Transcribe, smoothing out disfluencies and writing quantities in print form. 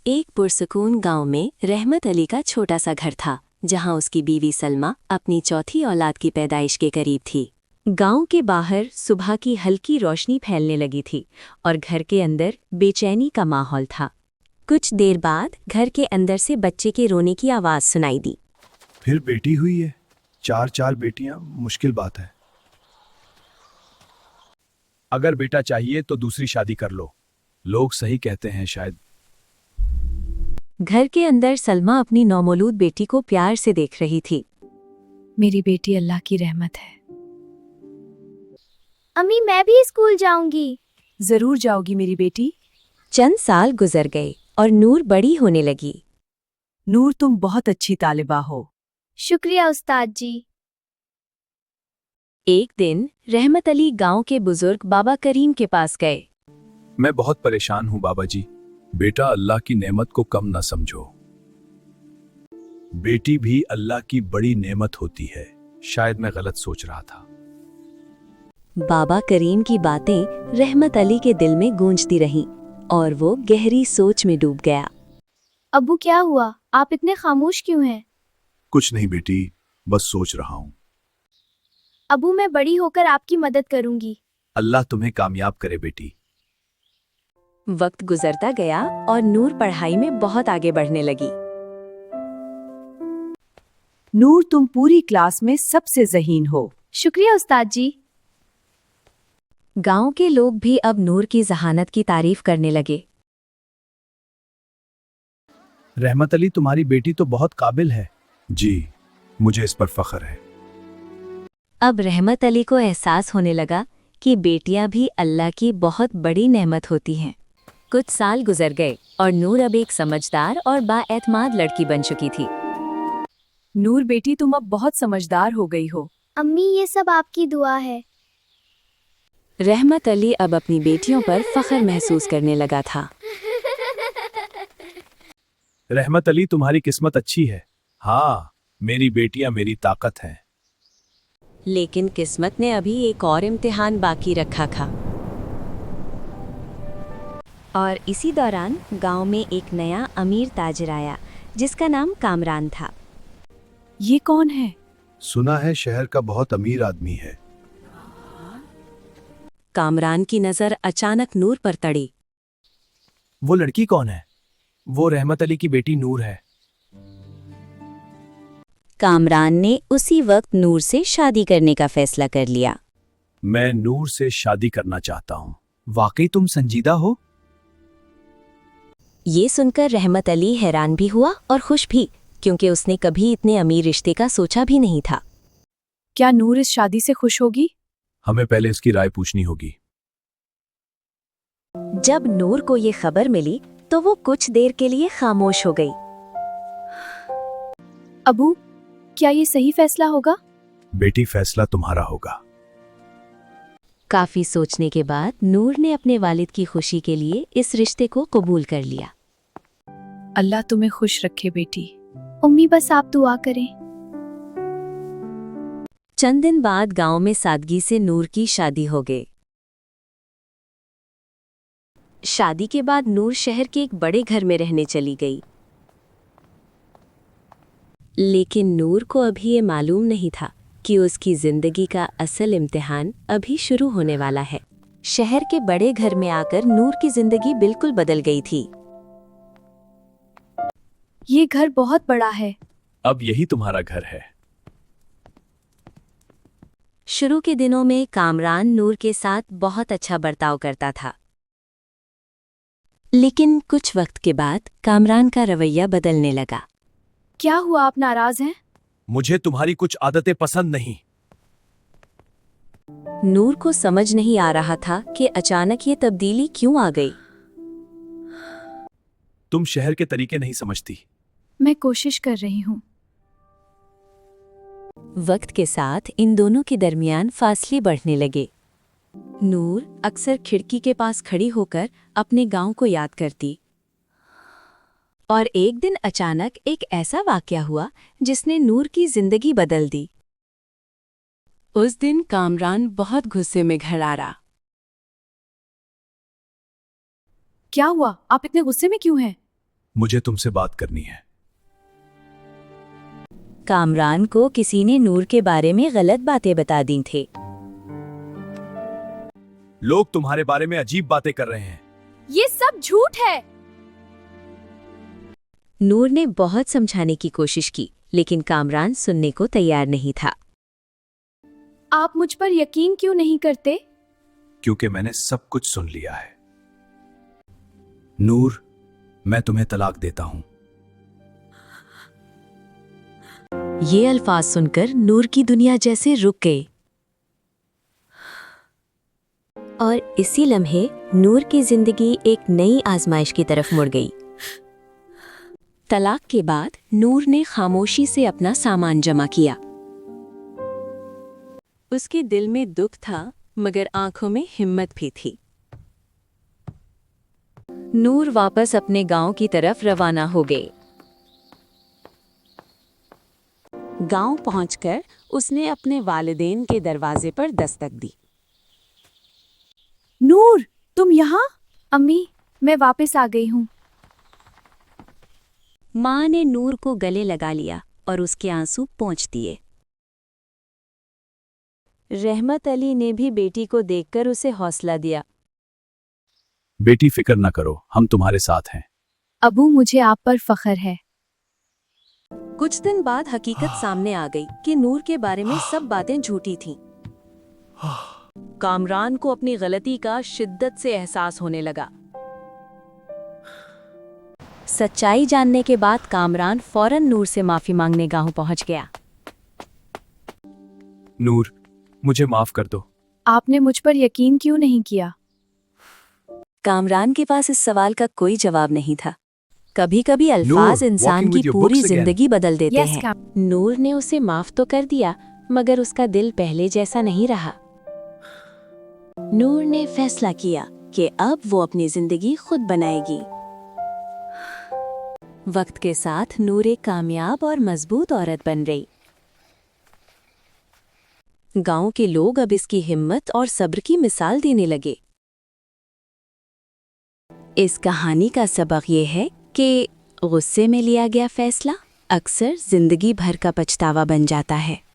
एक पुरसकून गांव में रहमत अली का छोटा सा घर था, जहां उसकी बीवी सलमा अपनी चौथी औलाद की पैदाइश के करीब थी। गांव के बाहर सुबह की हल्की रोशनी फैलने लगी थी और घर के अंदर बेचैनी का माहौल था। कुछ देर बाद घर के अंदर से बच्चे के रोने की आवाज़ सुनाई दी। फिर बेटी हुई है? चार बेटियां मुश्किल बात है। अगर बेटा चाहिए तो दूसरी शादी कर लो, लोग सही कहते हैं शायद। घर के अंदर सलमा अपनी नौमौलूद बेटी को प्यार से देख रही थी। मेरी बेटी अल्लाह की रहमत है। अम्मी, मैं भी स्कूल जाऊंगी। जरूर जाओगी मेरी बेटी। चंद साल गुजर गए और नूर बड़ी होने लगी। नूर, तुम बहुत अच्छी तालिबा हो। शुक्रिया उस्ताद जी। एक दिन रहमत अली गांव के बुजुर्ग बाबा करीम के पास गए। मैं बहुत परेशान हूं बाबा जी। बेटा अल्लाह की नेमत को कम ना समझो। बेटी भी अल्लाह की बड़ी नेमत होती है। शायद मैं गलत सोच रहा था। बाबा करीम की बातें रहमत अली के दिल में गूंजती रहीं और वो गहरी सोच में डूब गया। अब्बू, क्या हुआ? आप इतने खामोश क्यों हैं? कुछ नहीं बेटी, बस सोच रहा हूं। अब्बू, मैं बड़ी होकर आपकी मदद करूंगी। अल्लाह तुम्हें कामयाब करे बेटी। वक्त गुजरता गया और नूर पढ़ाई में बहुत आगे बढ़ने लगी। नूर, तुम पूरी क्लास में सबसे ज़हीन हो। शुक्रिया उस्ताद जी। गांव के लोग भी अब नूर की जहानत की तारीफ करने लगे। रहमत अली, तुम्हारी बेटी तो बहुत काबिल है। जी, मुझे इस पर फख्र है। अब रहमत अली को एहसास होने लगा कि बेटियां भी अल्लाह की बहुत बड़ी नेमत होती हैं। कुछ साल गुजर गए और नूर अब एक समझदार और बाएतमाद लड़की बन चुकी थी। नूर बेटी, तुम अब बहुत समझदार हो गई हो। अम्मी, ये सब आपकी दुआ है। रहमत अली अब अपनी बेटियों पर फख्र महसूस करने लगा था। रहमत अली, तुम्हारी किस्मत अच्छी है। हाँ, मेरी बेटियां मेरी ताकत हैं। लेकिन किस्मत ने अभी एक और इम्तिहान बाकी रखा था। और इसी दौरान गांव में एक नया अमीर ताजिर आया, जिसका नाम कामरान था। ये कौन है? सुना है शहर का बहुत अमीर आदमी है। कामरान की नजर अचानक नूर पर पड़ी। वो लड़की कौन है? वो रहमत अली की बेटी नूर है। कामरान ने उसी वक्त नूर से शादी करने का फैसला कर लिया। मैं नूर से शादी करना चाहता हूँ। वाकई तुम संजीदा हो? ये सुनकर रहमत अली हैरान भी हुआ और खुश भी, क्योंकि उसने कभी इतने अमीर रिश्ते का सोचा भी नहीं था। क्या नूर इस शादी से खुश होगी? हमें पहले इसकी राय पूछनी होगी। जब नूर को ये खबर मिली तो वो कुछ देर के लिए खामोश हो गई। अबू, क्या ये सही फैसला होगा? बेटी, फैसला तुम्हारा होगा। काफी सोचने के बाद नूर ने अपने वालिद की खुशी के लिए इस रिश्ते को कबूल कर लिया। अल्लाह तुम्हें खुश रखे बेटी। अम्मी, बस आप दुआ करें। चंद दिन बाद गांव में सादगी से नूर की शादी हो गई। शादी के बाद नूर शहर के एक बड़े घर में रहने चली गई। लेकिन नूर को अभी ये मालूम नहीं था कि उसकी जिंदगी का असल इम्तिहान अभी शुरू होने वाला है। शहर के बड़े घर में आकर नूर की जिंदगी बिल्कुल बदल गई थी। ये घर बहुत बड़ा है। अब यही तुम्हारा घर है। शुरू के दिनों में कामरान नूर के साथ बहुत अच्छा बर्ताव करता था। लेकिन कुछ वक्त के बाद कामरान का रवैया बदलने लगा। क्या हुआ, आप नाराज हैं? मुझे तुम्हारी कुछ आदतें पसंद नहीं। नूर को समझ नहीं आ रहा था कि अचानक ये तब्दीली क्यों आ गई। तुम शहर के तरीके नहीं समझती। मैं कोशिश कर रही हूँ। वक्त के साथ इन दोनों के दरमियान फासले बढ़ने लगे। नूर अक्सर खिड़की के पास खड़ी होकर अपने गांव को याद करती। और एक दिन अचानक एक ऐसा वाकया हुआ जिसने नूर की जिंदगी बदल दी। उस दिन कामरान बहुत गुस्से में घर आ रहा। क्या हुआ, आप इतने गुस्से में क्यों हैं? मुझे तुमसे बात करनी है। कामरान को किसी ने नूर के बारे में गलत बातें बता दी थे। लोग तुम्हारे बारे में अजीब बातें कर रहे हैं। ये सब झूठ है। नूर ने बहुत समझाने की कोशिश की, लेकिन कामरान सुनने को तैयार नहीं था। आप मुझ पर यकीन क्यों नहीं करते? क्योंकि मैंने सब कुछ सुन लिया है। नूर, मैं तुम्हें तलाक देता हूं। ये अल्फाज सुनकर नूर की दुनिया जैसे रुक गई। और इसी लम्हे नूर की जिंदगी एक नई आजमाइश की तरफ मुड़ गई। तलाक के बाद नूर ने खामोशी से अपना सामान जमा किया। उसके दिल में दुख था, मगर आंखों में हिम्मत भी थी। नूर वापस अपने गांव की तरफ रवाना हो गए। गांव पहुंचकर उसने अपने वालिदैन के दरवाजे पर दस्तक दी। नूर, तुम यहाँ? अम्मी, मैं वापस आ गई हूँ। माँ ने नूर को गले लगा लिया और उसके आंसू पोंछ दिए। रहमत अली ने भी बेटी को देखकर उसे हौसला दिया। बेटी, फिक्र न करो, हम तुम्हारे साथ हैं। अबू, मुझे आप पर फख्र है। कुछ दिन बाद हकीकत सामने आ गई कि नूर के बारे में सब बातें झूठी थीं। कामरान को अपनी गलती का शिद्दत से एहसास होने लगा। सच्चाई जानने के बाद कामरान फौरन नूर से माफी मांगने गांव पहुंच गया। नूर, मुझे माफ कर दो। आपने मुझ पर यकीन क्यों नहीं किया? कामरान के पास इस सवाल का कोई जवाब नहीं था। कभी कभी अल्फाज नूर, इंसान walking की with your पूरी books again. जिंदगी बदल देते Yes, हैं। नूर ने उसे माफ तो कर दिया, मगर उसका दिल पहले जैसा नहीं रहा। नूर ने फैसला किया कि अब वो अपनी जिंदगी खुद बनाएगी। वक्त के साथ नूर एक कामयाब और मजबूत औरत बन गई। गांव के लोग अब इसकी हिम्मत और सब्र की मिसाल देने लगे। इस कहानी का सबक ये है कि गुस्से में लिया गया फैसला अक्सर जिंदगी भर का पछतावा बन जाता है।